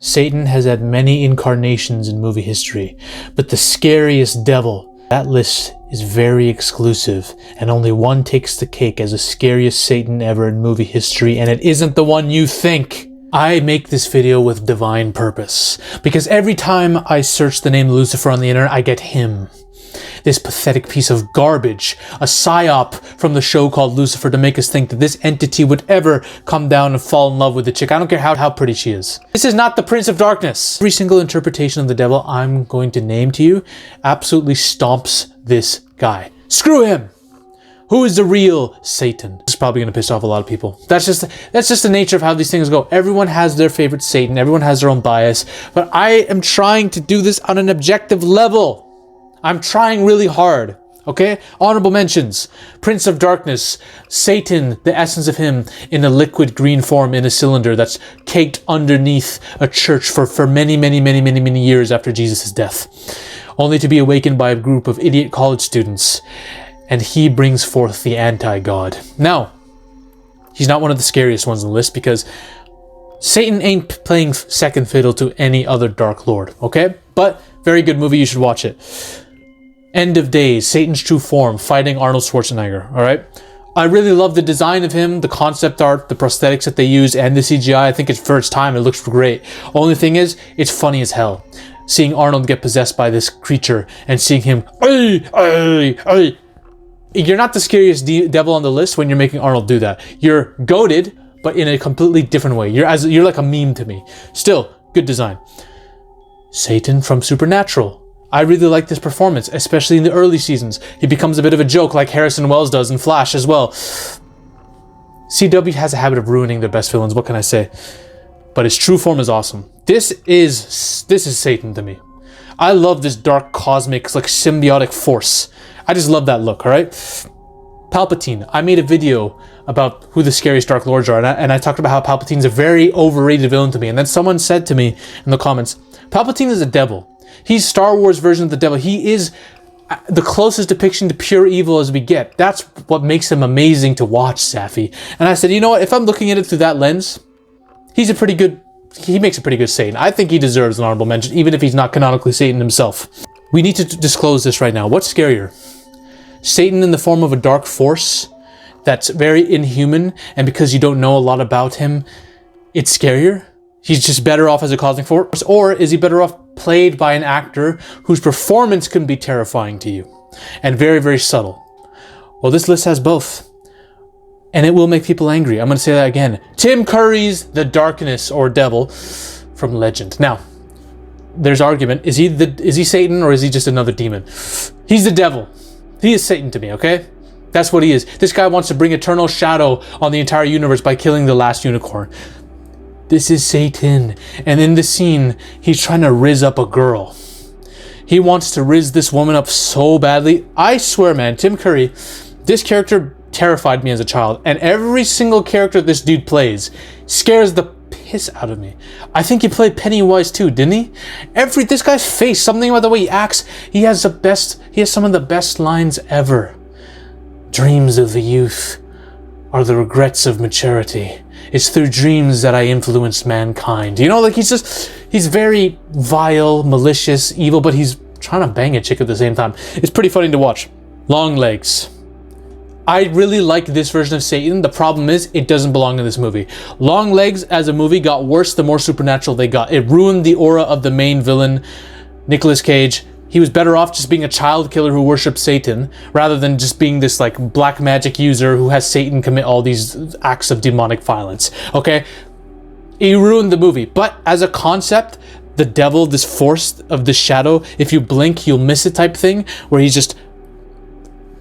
Satan has had many incarnations in movie history, but the scariest devil, that list is very exclusive, and only one takes the cake as the scariest Satan ever in movie history, and it isn't the one you think. I make this video with divine purpose, because every time I search the name Lucifer on the internet, I get him. This pathetic piece of garbage, a psyop from the show called Lucifer to make us think that this entity would ever come down and fall in love with the chick. I don't care how pretty she is. This is not the Prince of Darkness. Every single interpretation of the devil I'm going to name to you absolutely stomps this guy. Screw him! Who is the real Satan? This is probably going to piss off a lot of people. That's just the nature of how these things go. Everyone has their favorite Satan. Everyone has their own bias. But I am trying to do this on an objective level. I'm trying really hard, okay? Honorable mentions. Prince of Darkness, Satan, the essence of him in a liquid green form in a cylinder that's caked underneath a church for many years after Jesus' death, only to be awakened by a group of idiot college students, and he brings forth the anti-god. Now, he's not one of the scariest ones on the list because Satan ain't playing second fiddle to any other Dark Lord, okay? But very good movie, you should watch it. End of Days, Satan's True Form, fighting Arnold Schwarzenegger, alright? I really love the design of him, the concept art, the prosthetics that they use, and the CGI. I think it's for its time, it looks great. Only thing is, it's funny as hell. Seeing Arnold get possessed by this creature, and seeing him, You're not the scariest devil on the list when you're making Arnold do that. You're goated, but in a completely different way. You're like a meme to me. Still, good design. Satan from Supernatural. I really like this performance, especially in the early seasons. He becomes a bit of a joke like Harrison Wells does in Flash as well. CW has a habit of ruining their best villains, what can I say? But his true form is awesome. This is Satan to me. I love this dark cosmic, like symbiotic force. I just love that look, alright? Palpatine. I made a video about who the scariest Dark Lords are, and I talked about how Palpatine's a very overrated villain to me. And then someone said to me in the comments, Palpatine is a devil. He's Star Wars version of the devil. He is the closest depiction to pure evil as we get. That's what makes him amazing to watch, Safi. And I said, you know what? If I'm looking at it through that lens, he makes a pretty good Satan. I think he deserves an honorable mention, even if he's not canonically Satan himself. We need to disclose this right now. What's scarier? Satan in the form of a dark force that's very inhuman, and because you don't know a lot about him, it's scarier? He's just better off as a cosmic force? Or is he better off played by an actor whose performance can be terrifying to you and very subtle? Well, this list has both, and it will make people angry. I'm going to say that again. Tim Curry's The Darkness or Devil from Legend. Now, there's argument. Is he Satan or is he just another demon? He's the devil. He is Satan to me, okay? That's what he is. This guy wants to bring eternal shadow on the entire universe by killing the last unicorn. This is Satan. And in the scene, he's trying to rizz up a girl. He wants to rizz this woman up so badly. I swear, man, Tim Curry, this character terrified me as a child. And every single character this dude plays scares the piss out of me. I think he played Pennywise too, didn't he? This guy's face, something about the way he acts, he has some of the best lines ever. Dreams of the youth are the regrets of maturity. It's through dreams that I influenced mankind. You know, like he's very vile, malicious, evil, but he's trying to bang a chick at the same time. It's pretty funny to watch. Long Legs. I really like this version of Satan. The problem is, it doesn't belong in this movie. Long Legs as a movie got worse the more supernatural they got. It ruined the aura of the main villain, Nicolas Cage. He was better off just being a child killer who worships Satan, rather than just being this like black magic user who has Satan commit all these acts of demonic violence, okay? He ruined the movie. But as a concept, the devil, this force of the shadow, if you blink, you'll miss it type thing, where he's just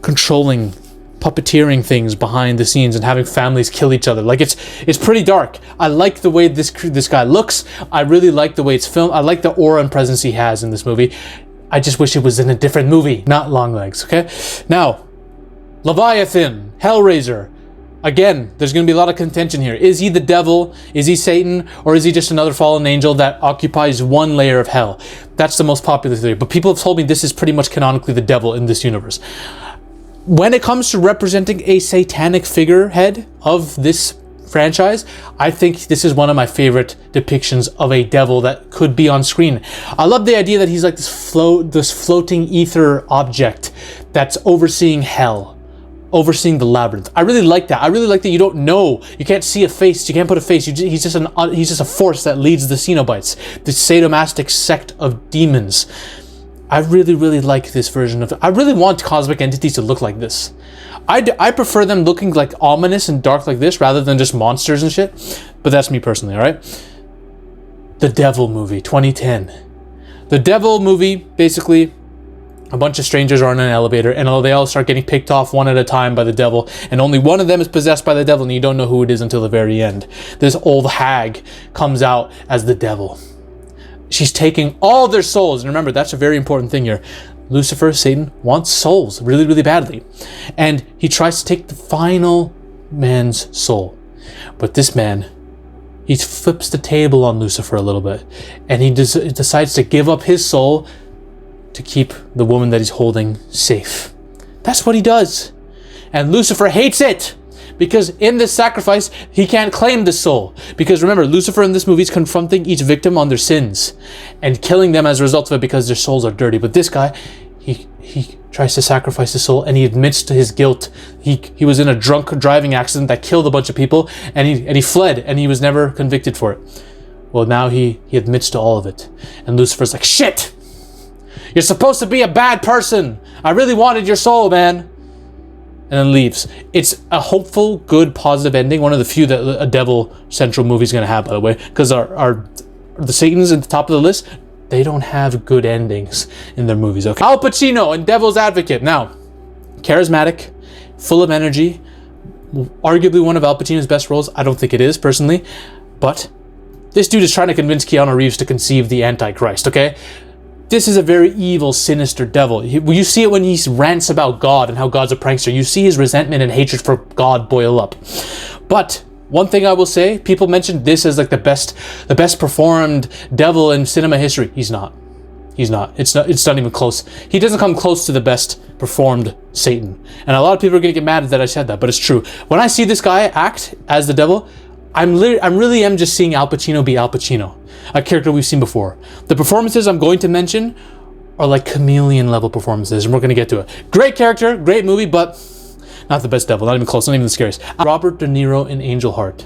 controlling, puppeteering things behind the scenes and having families kill each other. Like it's pretty dark. I like the way this guy looks. I really like the way it's filmed. I like the aura and presence he has in this movie. I just wish it was in a different movie, not Long Legs, okay? Now, Leviathan, Hellraiser. Again, there's going to be a lot of contention here. Is he the devil? Is he Satan? Or is he just another fallen angel that occupies one layer of hell? That's the most popular theory. But people have told me this is pretty much canonically the devil in this universe. When it comes to representing a satanic figurehead of this franchise, I think this is one of my favorite depictions of a devil that could be on screen. I love the idea that he's like this floating ether object that's overseeing hell, overseeing the labyrinth. I really like that. I really like that you don't know. You can't see a face. You can't put a face. He's just a force that leads the Cenobites, the sadomasochistic sect of demons. I really like this version of it. I really want cosmic entities to look like this. I prefer them looking like ominous and dark like this rather than just monsters and shit. But that's me personally, alright? The Devil movie, 2010. The Devil movie, basically, a bunch of strangers are in an elevator and they all start getting picked off one at a time by the devil, and only one of them is possessed by the devil, and you don't know who it is until the very end. This old hag comes out as the devil. She's taking all their souls, and remember, that's a very important thing here. Lucifer, Satan, wants souls really badly, and he tries to take the final man's soul. But this man, he flips the table on Lucifer a little bit, and he decides to give up his soul to keep the woman that he's holding safe. That's what he does. And Lucifer hates it, because in this sacrifice, he can't claim the soul. Because remember, Lucifer in this movie is confronting each victim on their sins and killing them as a result of it because their souls are dirty. But this guy, he tries to sacrifice his soul, and he admits to his guilt. He was in a drunk driving accident that killed a bunch of people, and he fled, and he was never convicted for it. Well, now he admits to all of it. And Lucifer's like, shit! You're supposed to be a bad person! I really wanted your soul, man! And then leaves. It's a hopeful, good, positive ending. One of the few that a devil central movie is going to have, by the way. Because the Satans at the top of the list, they don't have good endings in their movies, okay? Al Pacino in Devil's Advocate. Now, charismatic, full of energy, arguably one of Al Pacino's best roles. I don't think it is, personally. But this dude is trying to convince Keanu Reeves to conceive the Antichrist, okay? This is a very evil, sinister devil. You see it when he rants about God and how God's a prankster. You see his resentment and hatred for God boil up. But one thing I will say, people mentioned this as like the best performed devil in cinema history. He's not. He's not. It's not even close. He doesn't come close to the best performed Satan. And a lot of people are gonna get mad that I said that, but it's true. When I see this guy act as the devil, I'm really just seeing Al Pacino be Al Pacino, a character we've seen before. The performances I'm going to mention are like chameleon level performances, and we're going to get to it. Great character, great movie, but not the best devil, not even close, not even the scariest. Robert De Niro in Angel Heart.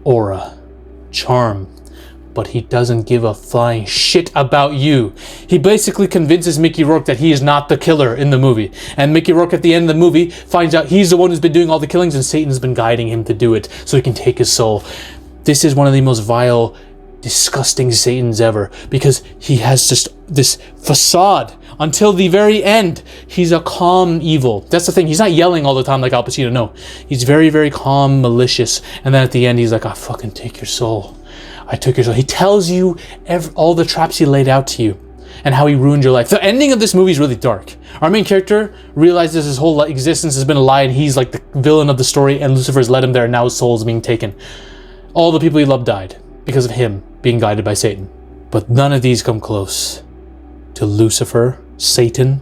Aura, charm, but he doesn't give a flying shit about you. He basically convinces Mickey Rourke that he is not the killer in the movie. And Mickey Rourke at the end of the movie finds out he's the one who's been doing all the killings, and Satan's been guiding him to do it so he can take his soul. This is one of the most vile, disgusting Satans ever, because he has just this facade until the very end. He's a calm evil. That's the thing. He's not yelling all the time like Al Pacino. No, he's very calm, malicious, and then at the end he's like, I fucking take your soul. I took your soul. He tells you all the traps he laid out to you and how he ruined your life. The ending of this movie is really dark. Our main character realizes his whole existence has been a lie, and he's like the villain of the story, and Lucifer's led him there, and now his soul is being taken. All the people he loved died because of him being guided by Satan. But none of these come close to Lucifer, Satan,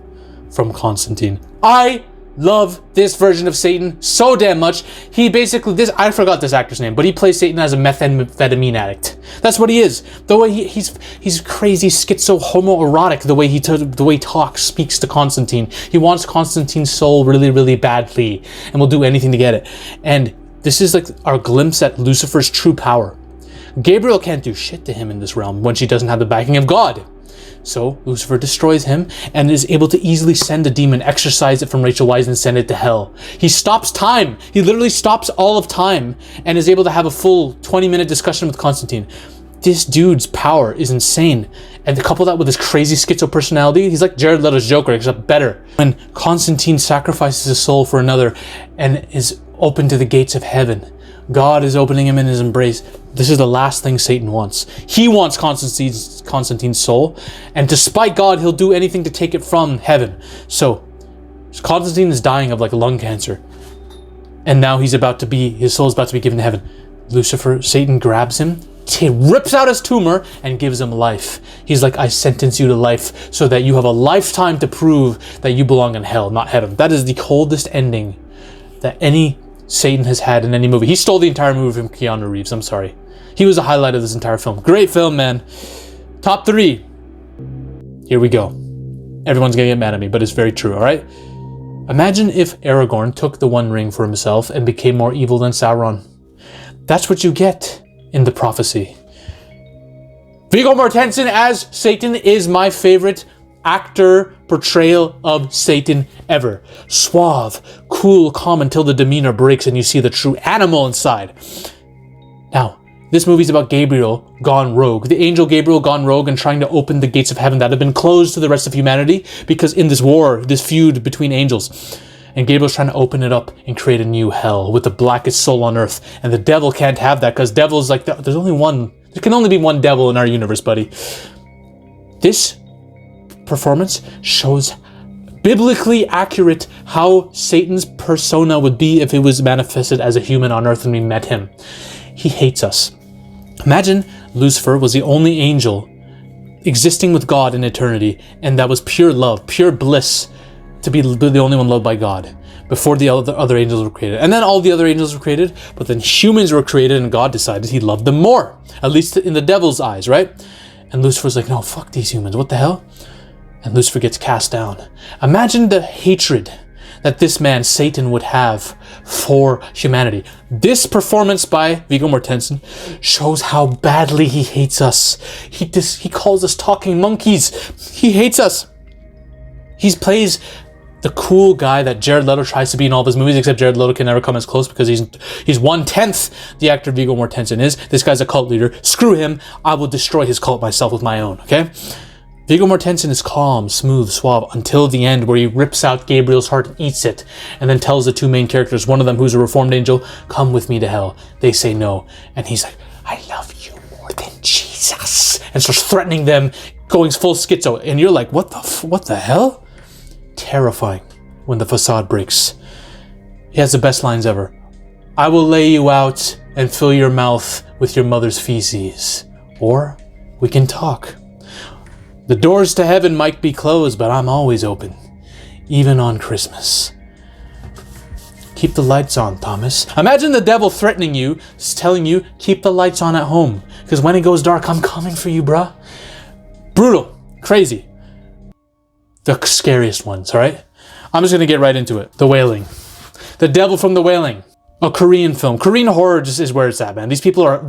from Constantine. I love this version of Satan so damn much. He basically, I forgot this actor's name, but he plays Satan as a methamphetamine addict. That's what he is. The way he's crazy, schizo, homoerotic. The way he talks, speaks to Constantine. He wants Constantine's soul really badly, and will do anything to get it. And this is like our glimpse at Lucifer's true power. Gabriel can't do shit to him in this realm when she doesn't have the backing of God. So Lucifer destroys him and is able to easily send a demon, exorcise it from Rachel Weisz, and send it to hell. He stops time. He literally stops all of time and is able to have a full 20-minute discussion with Constantine. This dude's power is insane. And to couple that with his crazy schizo personality, he's like Jared Leto's Joker, except better. When Constantine sacrifices his soul for another and is open to the gates of heaven, God is opening him in his embrace. This is the last thing Satan wants. He wants Constantine's soul, and despite God, he'll do anything to take it from heaven. So Constantine is dying of like lung cancer, and now his soul is about to be given to heaven. Lucifer, Satan grabs him, rips out his tumor, and gives him life. He's like, I sentence you to life so that you have a lifetime to prove that you belong in hell, not heaven. That is the coldest ending that any Satan has had in any movie. He stole the entire movie from Keanu Reeves. I'm sorry. He was the highlight of this entire film. Great film, man. Top 3. Here we go. Everyone's gonna get mad at me, but it's very true, alright? Imagine if Aragorn took the One Ring for himself and became more evil than Sauron. That's what you get in the prophecy. Viggo Mortensen as Satan is my favorite actor portrayal of Satan ever. Suave, cool, calm until the demeanor breaks and you see the true animal inside. Now, this movie's about Gabriel gone rogue. The angel Gabriel gone rogue and trying to open the gates of heaven that have been closed to the rest of humanity because in this war, this feud between angels. And Gabriel's trying to open it up and create a new hell with the blackest soul on earth. And the devil can't have that because devil's like, there's only one. There can only be one devil in our universe, buddy. This performance shows biblically accurate how Satan's persona would be if it was manifested as a human on earth and we met him. He hates us. Imagine Lucifer was the only angel existing with God in eternity, and that was pure love, pure bliss to be the only one loved by God before the other angels were created. And then all the other angels were created, but then humans were created and God decided he loved them more, at least in the devil's eyes, right? And Lucifer's like, no, fuck these humans, what the hell? And Lucifer gets cast down. Imagine the hatred that this man, Satan, would have for humanity. This performance by Viggo Mortensen shows how badly he hates us. He calls us talking monkeys. He hates us. He plays the cool guy that Jared Leto tries to be in all of his movies, except Jared Leto can never come as close because he's 1/10 the actor Viggo Mortensen is. This guy's a cult leader. Screw him. I will destroy his cult myself with my own, okay? Viggo Mortensen is calm, smooth, suave until the end where he rips out Gabriel's heart and eats it and then tells the two main characters, one of them who's a reformed angel, come with me to hell. They say no. And he's like, I love you more than Jesus. And starts threatening them, going full schizo. And you're like, what the hell? Terrifying when the facade breaks. He has the best lines ever. I will lay you out and fill your mouth with your mother's feces. Or we can talk. The doors to heaven might be closed, but I'm always open, even on Christmas. Keep the lights on, Thomas. Imagine the devil threatening you, telling you, keep the lights on at home, because when it goes dark, I'm coming for you, bruh. Brutal. Crazy. The scariest ones, alright? I'm just gonna get right into it. The Wailing. The Devil from the Wailing. A Korean film. Korean horror just is where it's at, man. These people are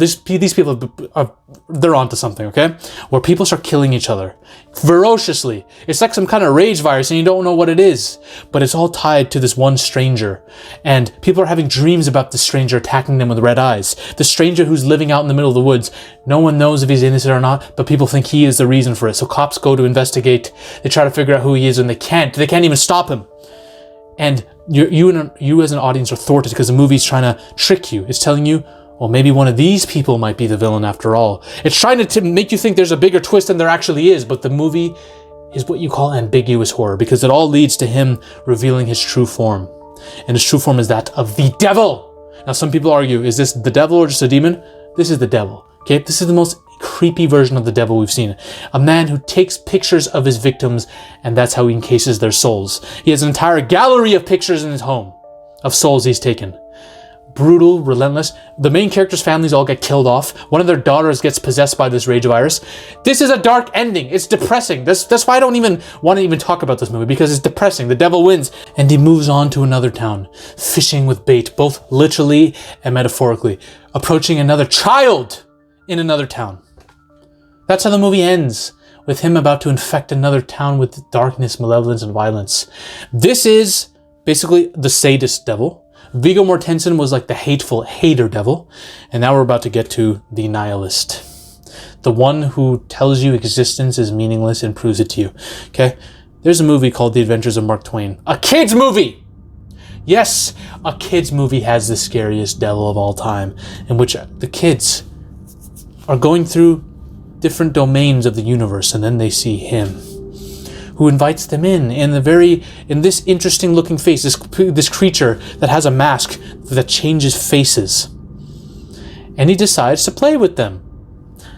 they're onto something, okay? Where people start killing each other ferociously. It's like some kind of rage virus and you don't know what it is, but it's all tied to this one stranger. And people are having dreams about the stranger attacking them with red eyes. The stranger who's living out in the middle of the woods. No one knows if he's innocent or not, but people think he is the reason for it. So cops go to investigate. They try to figure out who he is and they can't. They can't even stop him. And you as an audience are thwarted because the movie's trying to trick you. It's telling you, well, maybe one of these people might be the villain after all. It's trying to make you think there's a bigger twist than there actually is, but the movie is what you call ambiguous horror because it all leads to him revealing his true form. And his true form is that of the devil. Now, some people argue, is this the devil or just a demon? This is the devil, okay? This is the most creepy version of the devil we've seen. A man who takes pictures of his victims and that's how he encases their souls. He has an entire gallery of pictures in his home of souls he's taken. Brutal, relentless. The main characters' families all get killed off. One of their daughters gets possessed by this rage virus. This is a dark ending. It's depressing. That's why I don't even want to talk about this movie because it's depressing. The devil wins and he moves on to another town, fishing with bait, both literally and metaphorically, approaching another child in another town. That's how the movie ends, with him about to infect another town with darkness, malevolence, and violence. This is basically the sadist devil. Viggo Mortensen was like the hateful hater devil. And now we're about to get to the nihilist. The one who tells you existence is meaningless and proves it to you. Okay? There's a movie called The Adventures of Mark Twain. A kid's movie! Yes, a kid's movie has the scariest devil of all time, in which the kids are going through different domains of the universe and then they see him who invites them in this interesting looking face, this creature that has a mask that changes faces. And he decides to play with them.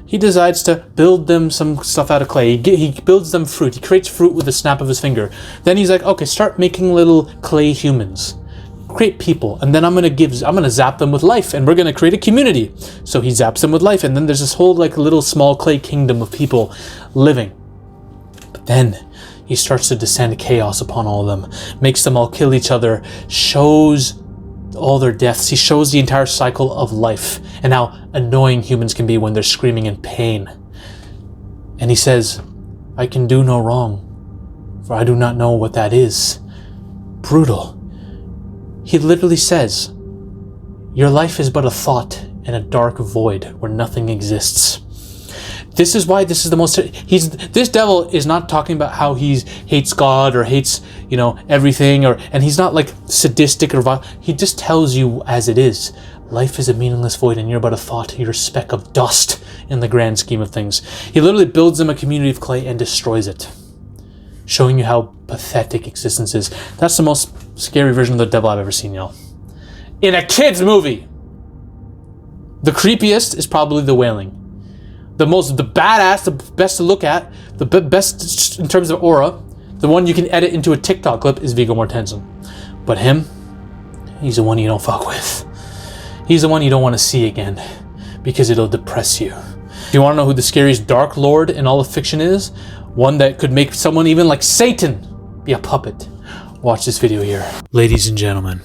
He decides to build them some stuff out of clay. He builds them fruit. He creates fruit with a snap of his finger. Then he's like, okay, start making little clay humans. create people, and then I'm gonna zap them with life, and we're gonna create a community. So he zaps them with life, and then there's this whole like little small clay kingdom of people living. But then he starts to descend chaos upon all of them, makes them all kill each other, shows all their deaths. He shows the entire cycle of life and how annoying humans can be when they're screaming in pain. And he says, I can do no wrong, for I do not know what that is. Brutal. He literally says, your life is but a thought in a dark void where nothing exists. This is why this is the most, this devil is not talking about how he hates God or hates, you know, everything, and he's not like sadistic or violent. He just tells you as it is. Life is a meaningless void and you're but a thought, you're a speck of dust in the grand scheme of things. He literally builds them a community of clay and destroys it, showing you how pathetic existence is. That's the most scary version of the devil I've ever seen, y'all. In a kid's movie. The creepiest is probably the Wailing. The badass, the best to look at, the best in terms of aura, the one you can edit into a TikTok clip is Viggo Mortensen. But him, he's the one you don't fuck with. He's the one you don't want to see again, because it'll depress you. Do you want to know who the scariest Dark Lord in all of fiction is? One that could make someone even like Satan be a puppet. Watch this video here. Ladies and gentlemen,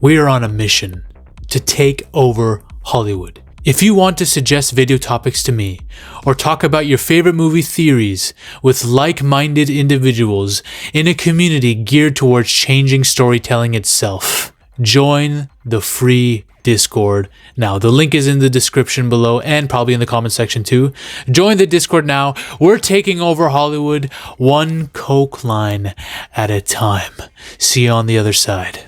we are on a mission to take over Hollywood. If you want to suggest video topics to me, or talk about your favorite movie theories with like-minded individuals in a community geared towards changing storytelling itself, join the free Discord now. The link is in the description below and probably in the comment section too. Join the Discord now. We're taking over Hollywood one coke line at a time. See you on the other side.